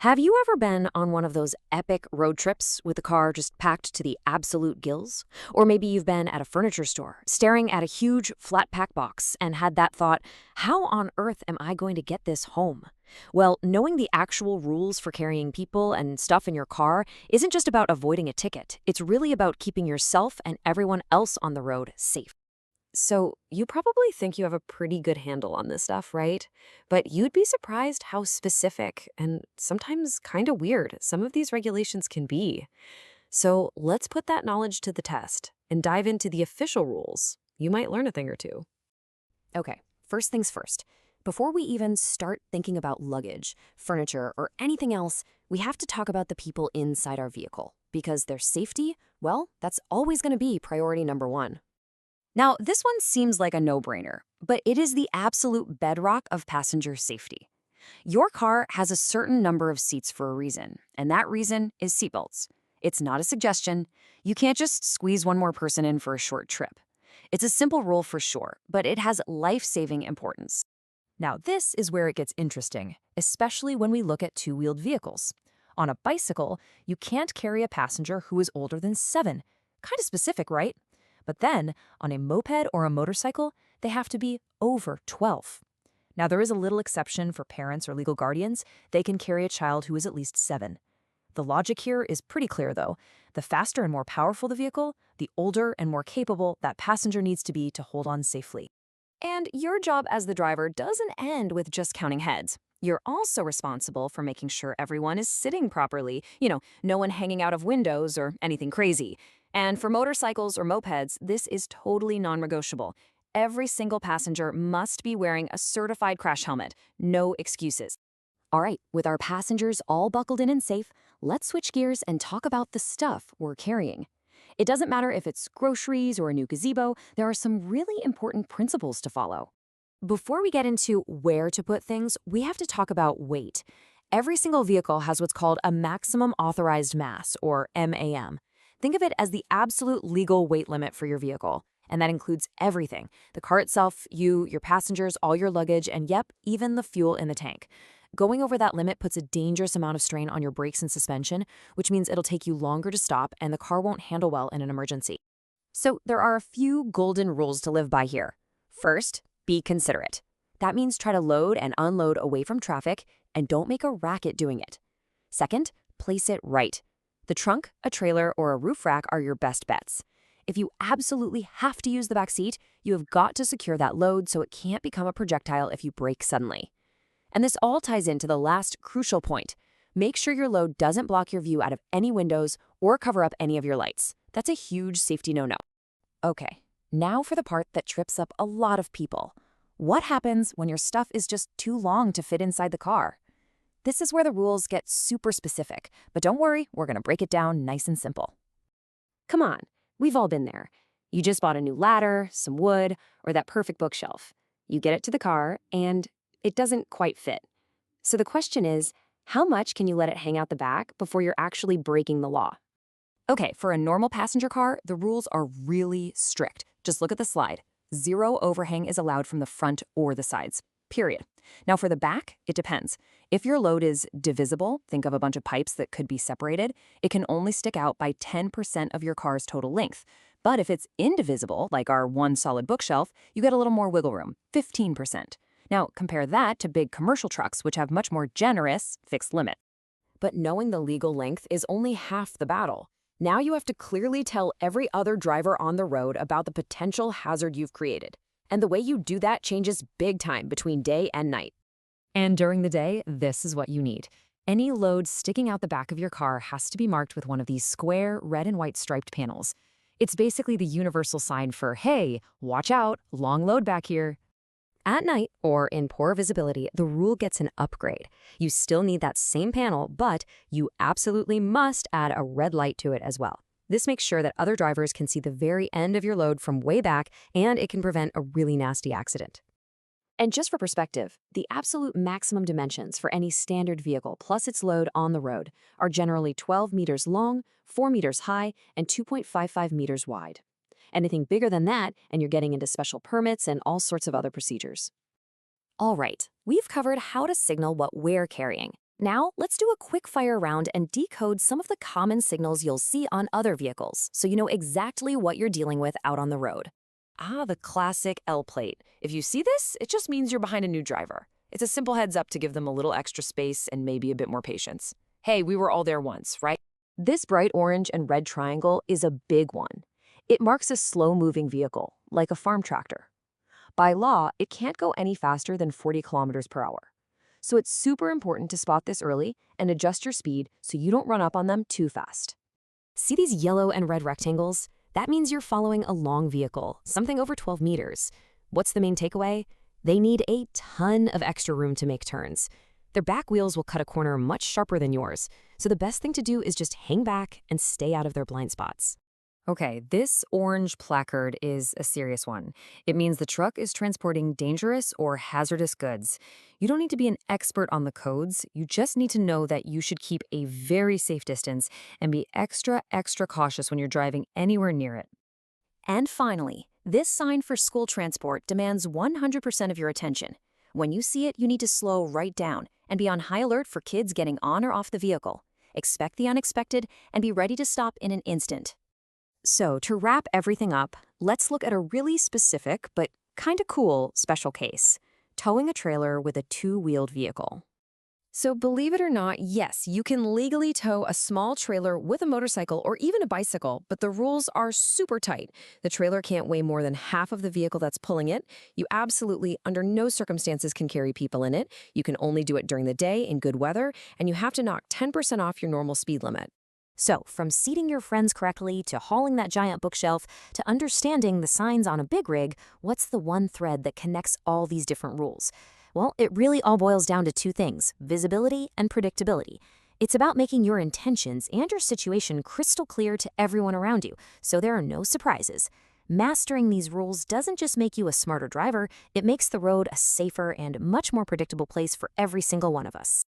Have you ever been on one of those epic road trips with the car just packed to the absolute gills? Or maybe you've been at a furniture store, staring at a huge flat pack box and had that thought, how on earth am I going to get this home? Well, knowing the actual rules for carrying people and stuff in your car isn't just about avoiding a ticket. It's really about keeping yourself and everyone else on the road safe. So, you probably think you have a pretty good handle on this stuff, right? But you'd be surprised how specific and sometimes kind of weird some of these regulations can be. So, let's put that knowledge to the test and dive into the official rules. You might learn a thing or two. Okay, first things first. Before we even start thinking about luggage, furniture, or anything else, we have to talk about the people inside our vehicle because their safety, well, that's always going to be priority number one. Now, this one seems like a no-brainer, but it is the absolute bedrock of passenger safety. Your car has a certain number of seats for a reason, and that reason is seatbelts. It's not a suggestion. You can't just squeeze one more person in for a short trip. It's a simple rule for sure, but it has life-saving importance. Now, this is where it gets interesting, especially when we look at two-wheeled vehicles. On a bicycle, you can't carry a passenger who is older than 7. Kind of specific, right? But then, on a moped or a motorcycle, they have to be over 12. Now, there is a little exception for parents or legal guardians. They can carry a child who is at least 7. The logic here is pretty clear, though. The faster and more powerful the vehicle, the older and more capable that passenger needs to be to hold on safely. And your job as the driver doesn't end with just counting heads. You're also responsible for making sure everyone is sitting properly, no one hanging out of windows or anything crazy. And for motorcycles or mopeds, this is totally non-negotiable. Every single passenger must be wearing a certified crash helmet. No excuses. All right, with our passengers all buckled in and safe, let's switch gears and talk about the stuff we're carrying. It doesn't matter if it's groceries or a new gazebo, there are some really important principles to follow. Before we get into where to put things, we have to talk about weight. Every single vehicle has what's called a maximum authorized mass, or MAM. Think of it as the absolute legal weight limit for your vehicle, and that includes everything: the car itself, you, your passengers, all your luggage, and yep, even the fuel in the tank. Going over that limit puts a dangerous amount of strain on your brakes and suspension, which means it'll take you longer to stop and the car won't handle well in an emergency. So there are a few golden rules to live by here. First, be considerate. That means try to load and unload away from traffic and don't make a racket doing it. Second, place it right. The trunk, a trailer, or a roof rack are your best bets. If you absolutely have to use the back seat, you have got to secure that load so it can't become a projectile if you brake suddenly. And this all ties into the last crucial point. Make sure your load doesn't block your view out of any windows or cover up any of your lights. That's a huge safety no-no. Okay, now for the part that trips up a lot of people. What happens when your stuff is just too long to fit inside the car? This is where the rules get super specific, but don't worry, we're going to break it down nice and simple. Come on, we've all been there. You just bought a new ladder, some wood, or that perfect bookshelf. You get it to the car, and it doesn't quite fit. So the question is, how much can you let it hang out the back before you're actually breaking the law? Okay, for a normal passenger car, the rules are really strict. Just look at the slide. 0 overhang is allowed from the front or the sides, period. Now for the back, it depends. If your load is divisible, think of a bunch of pipes that could be separated, it can only stick out by 10% of your car's total length. But if it's indivisible, like our one solid bookshelf, you get a little more wiggle room, 15%. Now, compare that to big commercial trucks, which have much more generous fixed limit. But knowing the legal length is only half the battle. Now you have to clearly tell every other driver on the road about the potential hazard you've created. And the way you do that changes big time between day and night. And during the day, this is what you need. Any load sticking out the back of your car has to be marked with one of these square red and white striped panels. It's basically the universal sign for, hey, watch out, long load back here. At night, or in poor visibility, the rule gets an upgrade. You still need that same panel, but you absolutely must add a red light to it as well. This makes sure that other drivers can see the very end of your load from way back, and it can prevent a really nasty accident. And just for perspective, the absolute maximum dimensions for any standard vehicle plus its load on the road are generally 12 meters long, 4 meters high, and 2.55 meters wide. Anything bigger than that, and you're getting into special permits and all sorts of other procedures. All right, we've covered how to signal what we're carrying. Now, let's do a quick fire round and decode some of the common signals you'll see on other vehicles so you know exactly what you're dealing with out on the road. The classic L plate. If you see this, it just means you're behind a new driver. It's a simple heads up to give them a little extra space and maybe a bit more patience. Hey, we were all there once, right? This bright orange and red triangle is a big one. It marks a slow-moving vehicle, like a farm tractor. By law, it can't go any faster than 40 kilometers per hour. So it's super important to spot this early and adjust your speed so you don't run up on them too fast. See these yellow and red rectangles? That means you're following a long vehicle, something over 12 meters. What's the main takeaway? They need a ton of extra room to make turns. Their back wheels will cut a corner much sharper than yours, so the best thing to do is just hang back and stay out of their blind spots. Okay, this orange placard is a serious one. It means the truck is transporting dangerous or hazardous goods. You don't need to be an expert on the codes. You just need to know that you should keep a very safe distance and be extra cautious when you're driving anywhere near it. And finally, this sign for school transport demands 100% of your attention. When you see it, you need to slow right down and be on high alert for kids getting on or off the vehicle. Expect the unexpected and be ready to stop in an instant. So, to wrap everything up, let's look at a really specific but kinda cool special case: towing a trailer with a two-wheeled vehicle. So believe it or not, yes, you can legally tow a small trailer with a motorcycle or even a bicycle, but the rules are super tight. The trailer can't weigh more than half of the vehicle that's pulling it. You absolutely, under no circumstances, can carry people in it. You can only do it during the day in good weather, and you have to knock 10% off your normal speed limit. So, from seating your friends correctly to hauling that giant bookshelf to understanding the signs on a big rig, what's the one thread that connects all these different rules? Well, it really all boils down to two things: visibility and predictability. It's about making your intentions and your situation crystal clear to everyone around you, so there are no surprises. Mastering these rules doesn't just make you a smarter driver, it makes the road a safer and much more predictable place for every single one of us.